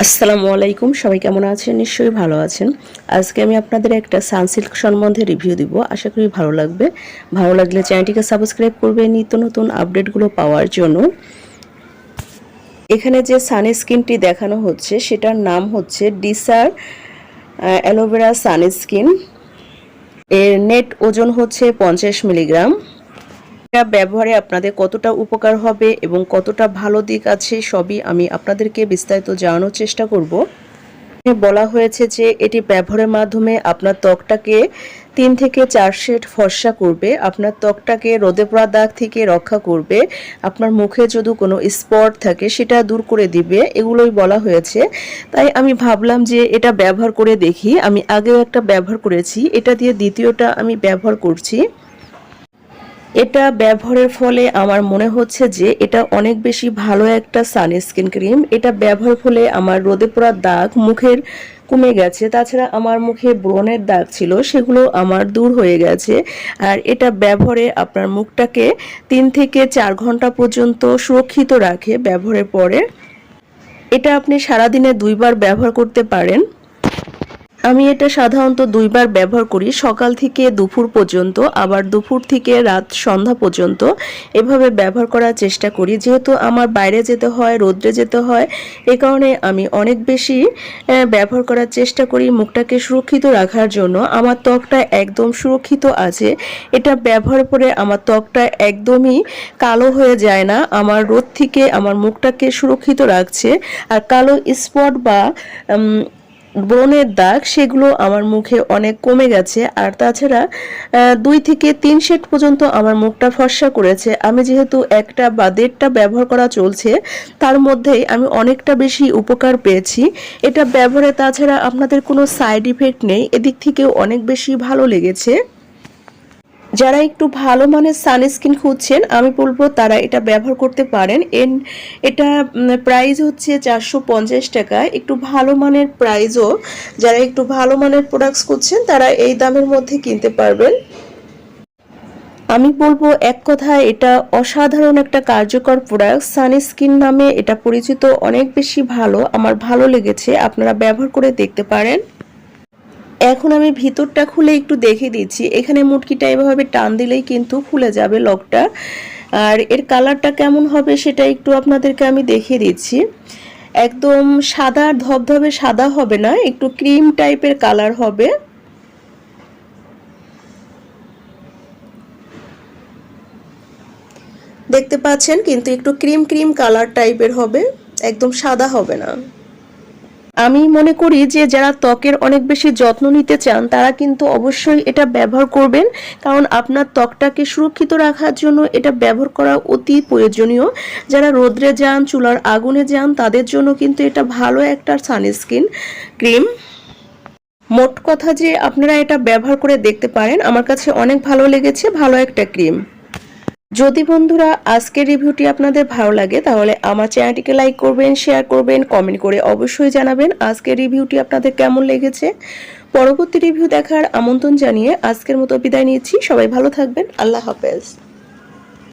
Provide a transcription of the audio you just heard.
আসসালামু আলাইকুম, সবাই কেমন আছেন? নিশ্চয়ই ভালো আছেন। আজকে আমি আপনাদের একটা সানসিল্ক সম্বন্ধে রিভিউ দিব। আশা করি ভালো লাগবে। ভালো লাগলে চ্যানেলটিকে সাবস্ক্রাইব করবেন নিত্য নতুন আপডেটগুলো পাওয়ার জন্য। এখানে যে সানস্ক্রিনটি দেখানো হচ্ছে সেটার নাম হচ্ছে ডিসার অ্যালোভেরা সানস্ক্রিন। এর নেট ওজন হচ্ছে 50 মিলিগ্রাম। এটা ব্যবহারে আপনাদের কতটা উপকার হবে এবং কতটা ভালো দিক আছে সবই আমি আপনাদেরকে বিস্তারিত জানানোর চেষ্টা করব। বলা হয়েছে যে এটি ব্যবহারের মাধ্যমে আপনার ত্বকটাকে 3 থেকে 4 শেড ফর্সা করবে, আপনার ত্বকটাকে রোদে পোড়া দাগ থেকে রক্ষা করবে, আপনার মুখে যদি কোনো স্পট থাকে সেটা দূর করে দিবে, এগুলোই বলা হয়েছে। তাই আমি ভাবলাম যে এটা ব্যবহার করে দেখি। আমি আগেও একটা ব্যবহার করেছি, এটা দিয়ে দ্বিতীয়টা আমি ব্যবহার করছি। এটা ব্যবহারের ফলে আমার মনে হচ্ছে যে এটা অনেক বেশি ভালো একটা সানস্ক্রিন ক্রিম। এটা ব্যবহার ফলে আমার রোদে পোড়া দাগ মুখের কমে গেছে, তাছাড়া আমার মুখে ব্রণের দাগ ছিল সেগুলো আমার দূর হয়ে গেছে। আর এটা ব্যবহারে আপনার মুখটাকে 3 থেকে 4 ঘন্টা পর্যন্ত সুরক্ষিত রাখে ব্যবহারের পরে। এটা আপনি সারাদিনে 2 বার ব্যবহার করতে পারেন। আমি এটা সাধারণত 2 বার ব্যবহার করি, সকাল থেকে দুপুর পর্যন্ত, আবার দুপুর থেকে রাত সন্ধ্যা পর্যন্ত এভাবে ব্যবহার করার চেষ্টা করি। যেহেতু আমার বাইরে যেতে হয়, রোদ্রে যেতে হয়, এ কারণে আমি অনেক বেশি ব্যবহার করার চেষ্টা করি মুখটাকে সুরক্ষিত রাখার জন্য। আমার ত্বকটা একদম সুরক্ষিত আছে। এটা ব্যবহার করে আমার ত্বকটা একদমই কালো হয়ে যায় না, আমার রোদ থেকে আমার মুখটাকে সুরক্ষিত রাখছে। আর কালো স্পট বা ব্রণের দাগ সেগুলো আমার মুখে অনেক কমে গেছে। আর তাছাড়া 2 থেকে 3 শেড পর্যন্ত আমার মুখটা ফর্সা করেছে। আমি যেহেতু 1টা বা 1.5টা ব্যবহার করা চলছে, তার মধ্যেই আমি অনেকটা বেশি উপকার পেয়েছি এটা ব্যবহারে। তাছাড়া আপনাদের কোনো সাইড ইফেক্ট নেই, এদিক থেকেও অনেক বেশি ভালো লেগেছে। যারা একটু ভালো মানের সানস্ক্রিন খুঁজছেন আমি বলবো তারা এটা ব্যবহার করতে পারেন। এটা প্রাইস হচ্ছে 450 টাকা। একটু ভালো মানের প্রাইসও, যারা একটু ভালো মানের প্রোডাক্টস খুঁজছেন তারা এই দামের মধ্যে কিনতে পারবেন। আমি বলবো এক কথায় এটা অসাধারণ একটা কার্যকর প্রোডাক্ট। সানস্ক্রিন নামে এটা পরিচিত, অনেক বেশি ভালো, আমার ভালো লেগেছে। আপনারা ব্যবহার করে দেখতে পারেন। এখন আমি ভিতরটা খুলে একটু দেখে দিচ্ছি। এখানে মুটকিটা এভাবে টান দিলেই কিন্তু খুলে যাবে লকটা। আর এর কালারটা কেমন হবে সেটা একটু আপনাদেরকে আমি দেখিয়ে দিচ্ছি। একদম সাদা, ধবধবে সাদা হবে না, একটু ক্রিম টাইপের কালার হবে। দেখতে পাচ্ছেন, কিন্তু একটু ক্রিম ক্রিম কালার টাইপের হবে, একদম সাদা হবে না। আমি মনে করি যে যারা ত্বকের অনেক বেশি যত্ন নিতে চান তারা কিন্তু অবশ্যই এটা ব্যবহার করবেন, কারণ আপনার ত্বকটাকে সুরক্ষিত রাখার জন্য এটা ব্যবহার করা অতি প্রয়োজনীয়। যারা রোদ্রে যান, চুলার আগুনে যান, তাদের জন্য কিন্তু এটা ভালো একটা সানস্ক্রিন ক্রিম। মোট কথা যে আপনারা এটা ব্যবহার করে দেখতে পারেন, আমার কাছে অনেক ভালো লেগেছে, ভালো একটা ক্রিম। যদি বন্ধুরা আজকের রিভিউটি আপনাদের ভালো লাগে তাহলে আমার চ্যানেলটিকে লাইক করবেন, শেয়ার করবেন, কমেন্ট করে অবশ্যই জানাবেন আজকের রিভিউটি আপনাদের কেমন লেগেছে। পরবর্তী রিভিউ দেখার আমন্ত্রণ জানিয়ে আজকের মতো বিদায় নিচ্ছি। সবাই ভালো থাকবেন। আল্লাহ হাফেজ।